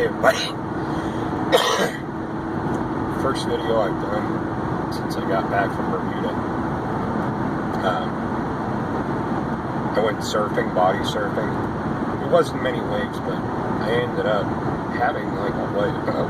everybody. First video I've done since I got back from Bermuda. I went surfing, body surfing. It wasn't many waves, but I ended up having like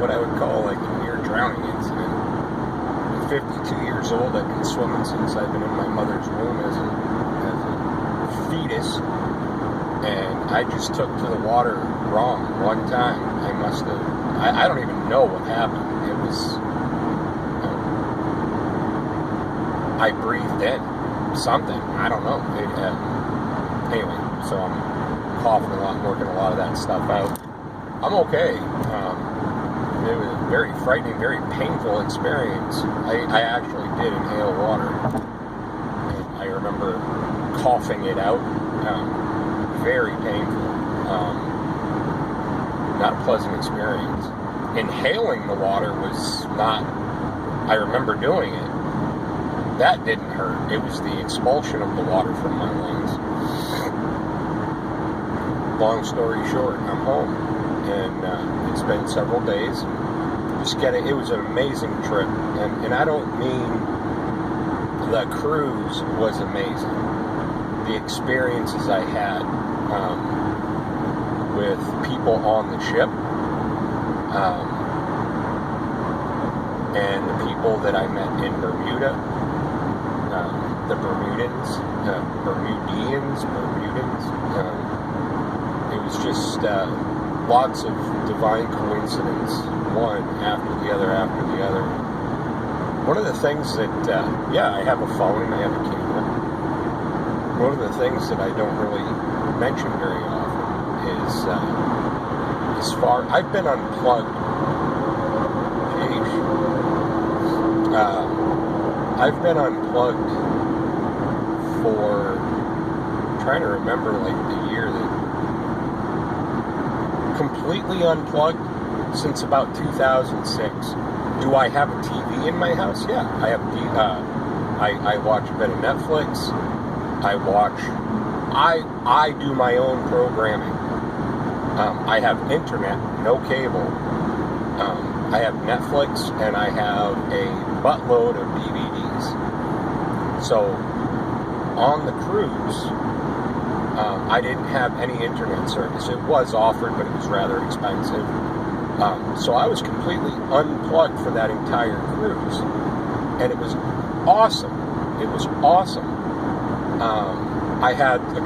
what I would call like a near drowning incident. I'm 52 years old. I've been swimming since I've been in my mother's womb as a fetus, and I just took to the water wrong one time. I must have. I don't even know what happened. It was. I breathed in something. I don't know. Anyway, so I'm coughing a lot, working a lot of that stuff out. I'm okay. It was a very frightening, very painful experience. I actually did inhale water. And I remember coughing it out. Very painful. Not a pleasant experience. Inhaling the water was not. I remember doing it. That didn't hurt. It was the expulsion of the water from my lungs. Long story short, I'm home, and it's been several days. It was an amazing trip, and I don't mean the cruise was amazing. The experiences I had with people on the ship, and the people that I met in Bermuda. The Bermudians. It was just lots of divine coincidence, one after the other. One of the things that, I have a phone and I have a camera. One of the things that I don't really mention very often is I've been unplugged. I've been unplugged for, trying to remember like the year that, completely unplugged since about 2006. Do I have a TV in my house? Yeah, I have. I watch a bit of Netflix. I do my own programming. I have internet, no cable. I have Netflix, and I have a buttload of DVDs. So, on the cruise, I didn't have any internet service. It was offered, but it was rather expensive. So I was completely unplugged for that entire cruise. And it was awesome. I had I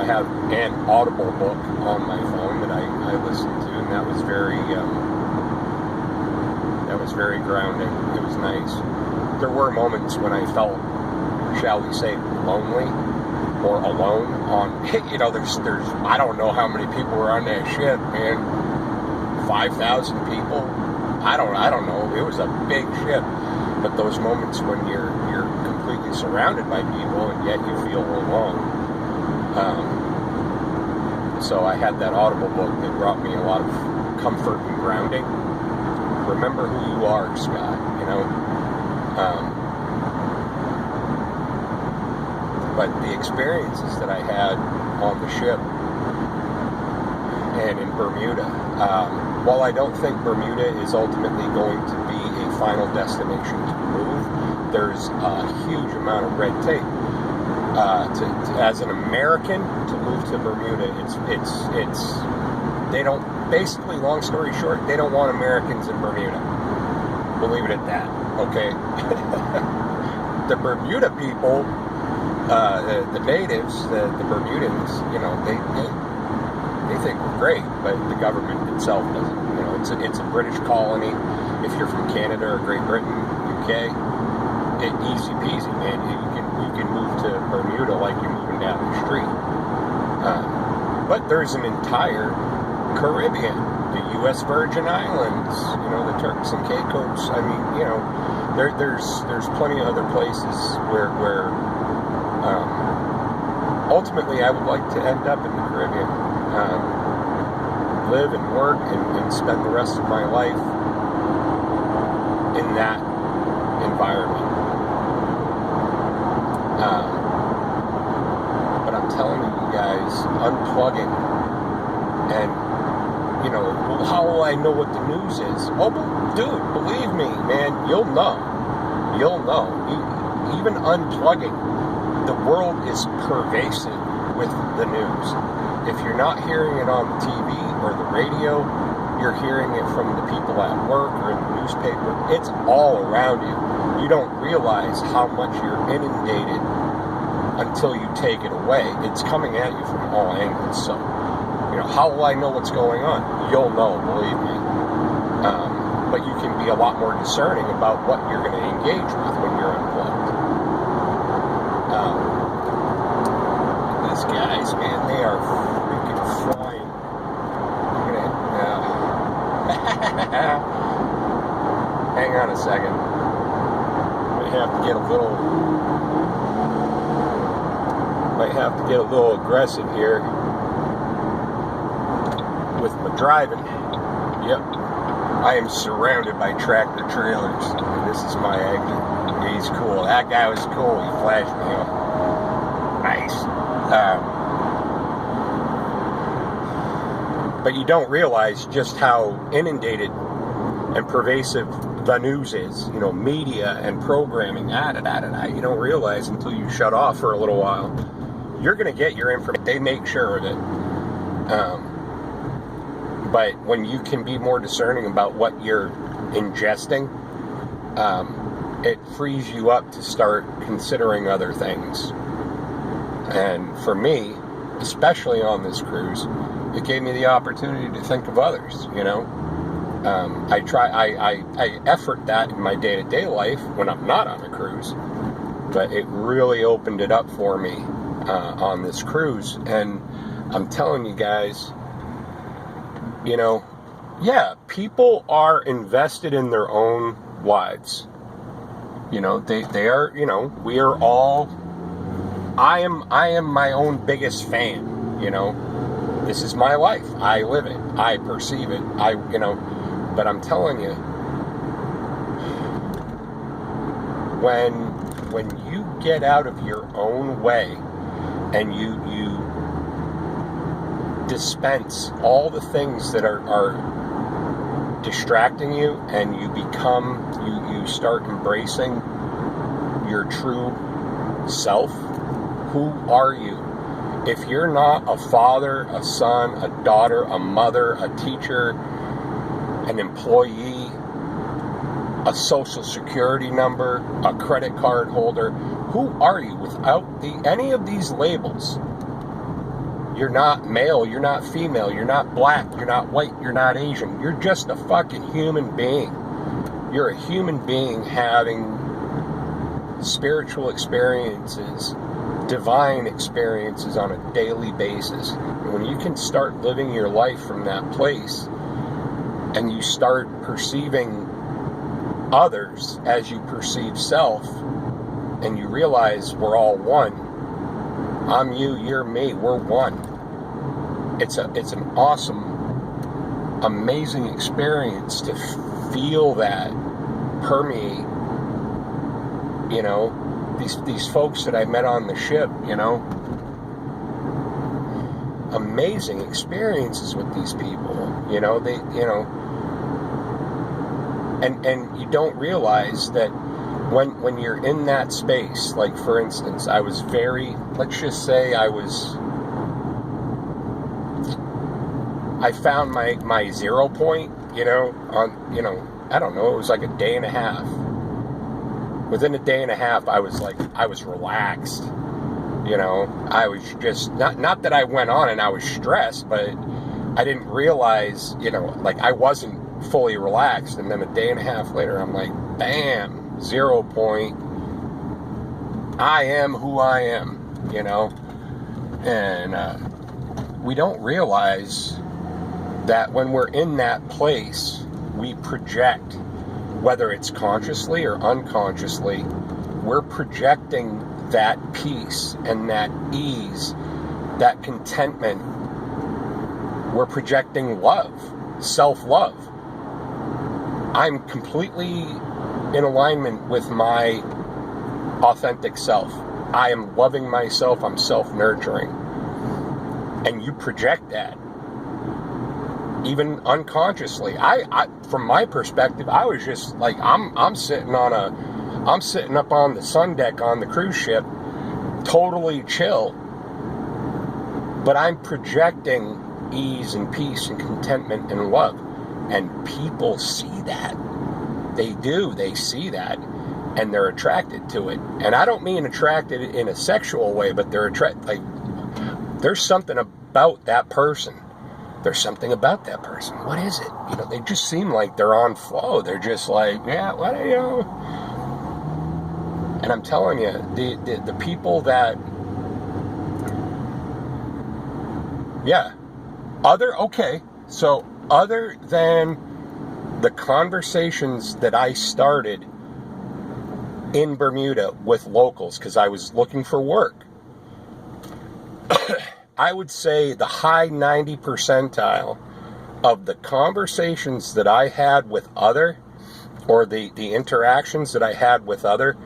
have an Audible book on my phone that I listened to, and that was very grounding. It was nice. There were moments when I felt, shall we say, lonely or alone on, there's I don't know how many people were on that ship, man. 5,000 people? I don't know. It was a big ship. But those moments when you're completely surrounded by people and yet you feel alone. So I had that Audible book that brought me a lot of comfort and grounding. Remember who you are, Scott, But the experiences that I had on the ship and in Bermuda, while I don't think Bermuda is ultimately going to be a final destination to move, there's a huge amount of red tape. As an American, to move to Bermuda, they don't, basically, long story short, they don't want Americans in Bermuda. Believe it at that, okay? The Bermuda people, the natives, the Bermudans, they think we're great, but the government itself doesn't. It's a British colony. If you're from Canada or Great Britain, UK, easy peasy, man. You can move to Bermuda like you're moving down the street. But there's an entire Caribbean, the U.S. Virgin Islands, the Turks and Caicos. I mean, there's plenty of other places where ultimately I would like to end up in the Caribbean. Live and work and spend the rest of my life in that environment. But I'm telling you guys, unplugging and well, how will I know what the news is? Oh, dude, believe me, man, you'll know. You'll know. Even unplugging, the world is pervasive with the news. If you're not hearing it on the TV or the radio, you're hearing it from the people at work or in the newspaper. It's all around you. You don't realize how much you're inundated until you take it away. It's coming at you from all angles. So, how will I know what's going on? You'll know, believe me. But you can be a lot more discerning about what you're going to engage with when you're unplugged. These guys, man, they are freaking flying. Hang on a second. Might have to get a little aggressive here with my driving. Yep. I am surrounded by tractor trailers. This is my exit. He's cool. That guy was cool. He flashed me up. Nice. But you don't realize just how inundated and pervasive the news is. Media and programming. You don't realize until you shut off for a little while. You're going to get your information. They make sure of it. But when you can be more discerning about what you're ingesting, it frees you up to start considering other things. And for me, especially on this cruise, it gave me the opportunity to think of others, I effort that in my day-to-day life when I'm not on a cruise, but it really opened it up for me on this cruise. And I'm telling you guys, people are invested in their own lives. They are, we are all, I am my own biggest fan, This is my life. I live it. I perceive it. But I'm telling you, when you get out of your own way and you dispense all the things that are distracting you, and you start embracing your true self. Who are you? If you're not a father, a son, a daughter, a mother, a teacher, an employee, a social security number, a credit card holder, who are you without any of these labels? You're not male, you're not female, you're not black, you're not white, you're not Asian. You're just a fucking human being. You're a human being having spiritual experiences, divine experiences on a daily basis. And when you can start living your life from that place, and you start perceiving others as you perceive self, and you realize we're all one. I'm you, you're me, we're one. It's an awesome, amazing experience to feel that permeate. These folks that I met on the ship, amazing experiences with these people. And you don't realize that when you're in that space, like for instance, I was let's just say I found my 0 point, I don't know, it was like a day and a half. Within a day and a half, I was relaxed, I was just, not that I went on and I was stressed, but I didn't realize, I wasn't fully relaxed. And then a day and a half later, I'm like, bam, 0 point. I am who I am, and we don't realize that when we're in that place, we project, whether it's consciously or unconsciously, we're projecting that peace and that ease, that contentment. We're projecting love, self-love. I'm completely in alignment with my authentic self. I am loving myself. I'm self-nurturing. And you project that. even unconsciously. I from my perspective, I was just like, I'm sitting up on the sun deck on the cruise ship, totally chill, but I'm projecting ease and peace and contentment and love, and people see that. They do. They see that, and they're attracted to it. And I don't mean attracted in a sexual way, but they're like, there's something about that person. There's something about that person. What is it? You know, they just seem like they're on flow. They're just like, yeah, what, you know. And I'm telling you, the people that, yeah, so other than the conversations that I started in Bermuda with locals, because I was looking for work, I would say the high 90 percentile of the conversations that I had with other, or the interactions that I had with other,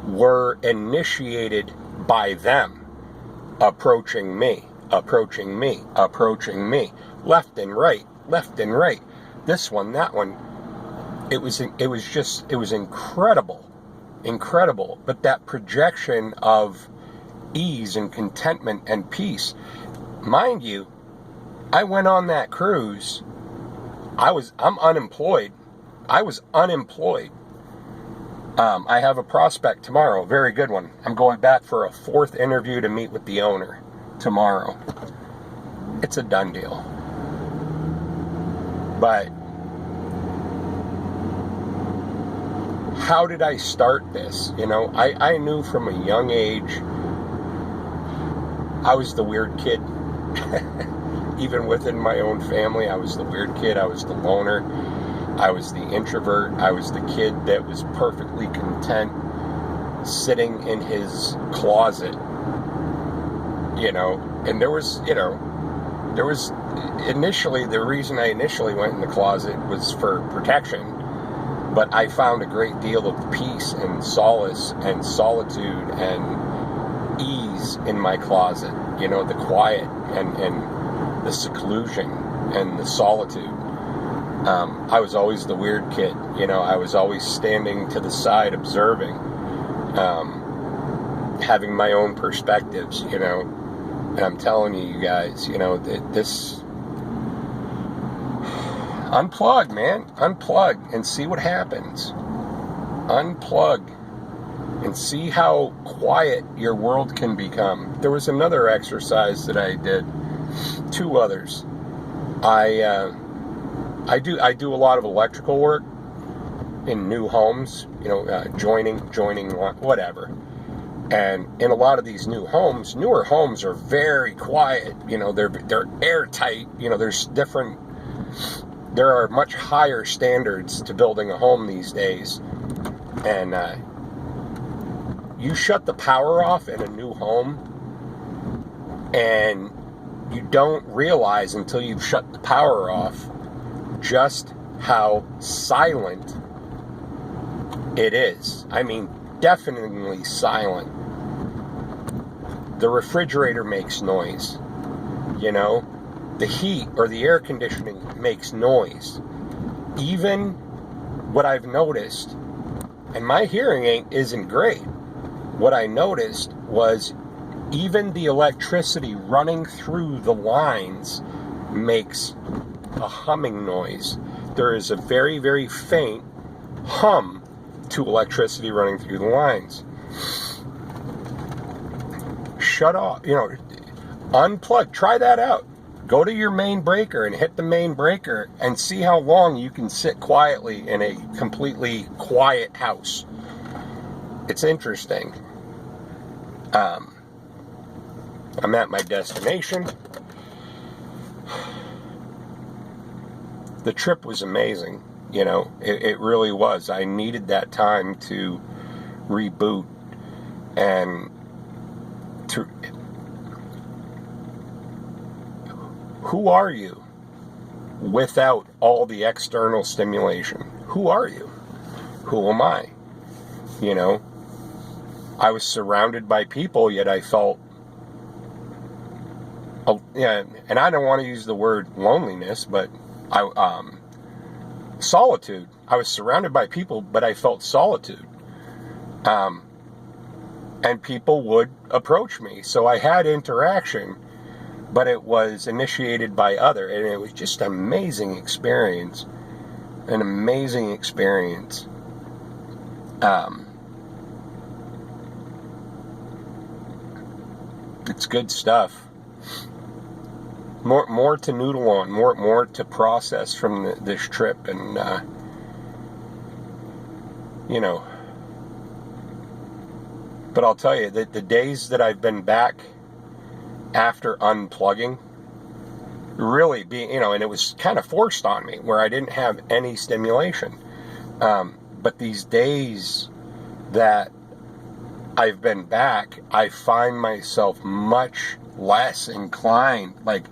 were initiated by them approaching me, left and right. This one, that one. It was incredible. But that projection of ease and contentment and peace, mind you, I went on that cruise. I'm unemployed. I was unemployed. I have a prospect tomorrow, a very good one. I'm going back for a 4th interview to meet with the owner tomorrow. It's a done deal. But how did I start this? You know, I knew from a young age I was the weird kid. Even within my own family, I was the weird kid. I was the loner. I was the introvert. I was the kid that was perfectly content sitting in his closet, you know. And there was initially, the reason I initially went in the closet was for protection, but I found a great deal of peace and solace and solitude and ease in my closet, you know, the quiet and the seclusion and the solitude. I was always the weird kid, you know. I was always standing to the side observing, having my own perspectives, you know. And I'm telling you guys, you know, that this, unplug, man, unplug and see what happens. Unplug and see how quiet your world can become. There was another exercise that I did, 2 others. I do a lot of electrical work in new homes, you know, joining, whatever. And in a lot of these newer homes are very quiet. You know, they're airtight. You know, there are much higher standards to building a home these days. And you shut the power off in a new home, and you don't realize until you've shut the power off just how silent it is. I mean, definitely silent. The refrigerator makes noise, you know. The heat or the air conditioning makes noise. Even what I've noticed, and my hearing isn't great, what I noticed was even the electricity running through the lines makes a humming noise. There is a very, very faint hum to electricity running through the lines. Shut off, you know, unplug. Try that out. Go to your main breaker and hit the main breaker and see how long you can sit quietly in a completely quiet house. It's interesting. I'm at my destination. The trip was amazing. You know, it really was. I needed that time to reboot and to... Who are you without all the external stimulation? Who are you? Who am I? You know, I was surrounded by people, yet I felt, yeah, and I don't want to use the word loneliness, but solitude. I was surrounded by people, but I felt solitude. And people would approach me. So I had interaction, but it was initiated by other. And it was just an amazing experience. An amazing experience. It's good stuff. More to noodle on, more to process from this trip, and you know. But I'll tell you that the days that I've been back after unplugging, really being, and it was kind of forced on me, where I didn't have any stimulation. But these days that I've been back, I find myself much less inclined, like,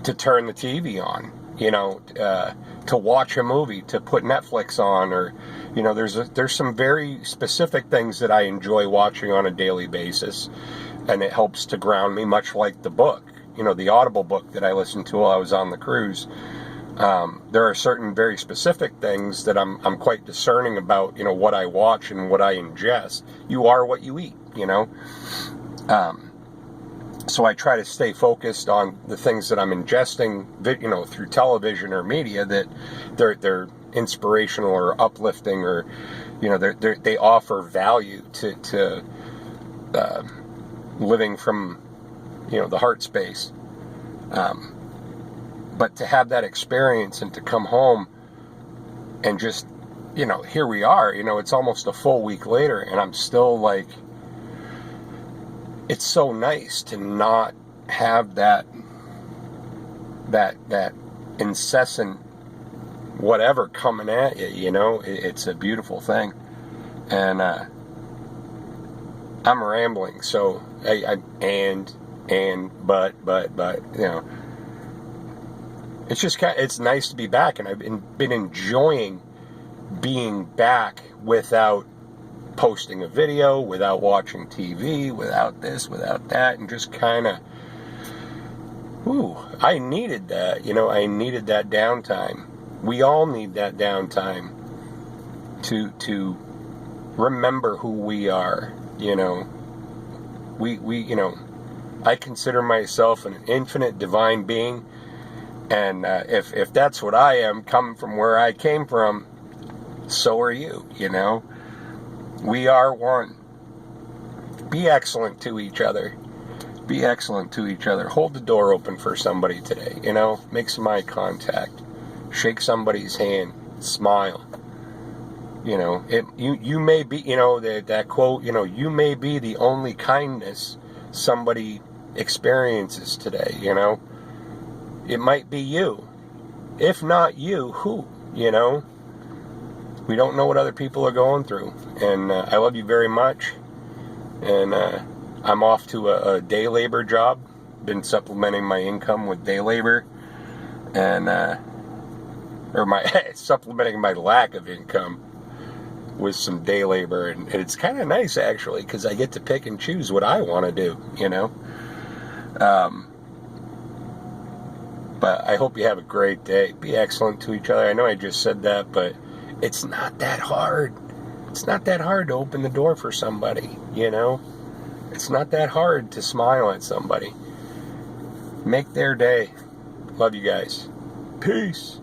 to turn the TV on, to watch a movie, to put Netflix on, or, there's some very specific things that I enjoy watching on a daily basis, and it helps to ground me, much like the book, the Audible book that I listened to while I was on the cruise. There are certain very specific things that I'm quite discerning about, what I watch and what I ingest. You are what you eat, So I try to stay focused on the things that I'm ingesting, through television or media, that they're inspirational or uplifting, or, they offer value to living from, the heart space. But to have that experience and to come home and just, here we are, it's almost a full week later, and I'm still like, it's so nice to not have that incessant whatever coming at you, it's a beautiful thing. And I'm rambling, so but it's just it's nice to be back, and I've been enjoying being back without posting a video, without watching TV, without this, without that, and just kind of, I needed that, I needed that downtime. We all need that downtime to remember who we are, I consider myself an infinite divine being, and if that's what I am, coming from where I came from, so are you, We are one. Be excellent to each other. Be excellent to each other. Hold the door open for somebody today, Make some eye contact. Shake somebody's hand. Smile. You may be, that quote, you may be the only kindness somebody experiences today, It might be you. If not you, who, We don't know what other people are going through. And I love you very much. And I'm off to a day labor job. Been supplementing my income with day labor. And, supplementing my lack of income with some day labor. And it's kind of nice, actually, because I get to pick and choose what I want to do, But I hope you have a great day. Be excellent to each other. I know I just said that, but it's not that hard. It's not that hard to open the door for somebody, It's not that hard to smile at somebody. Make their day. Love you guys. Peace.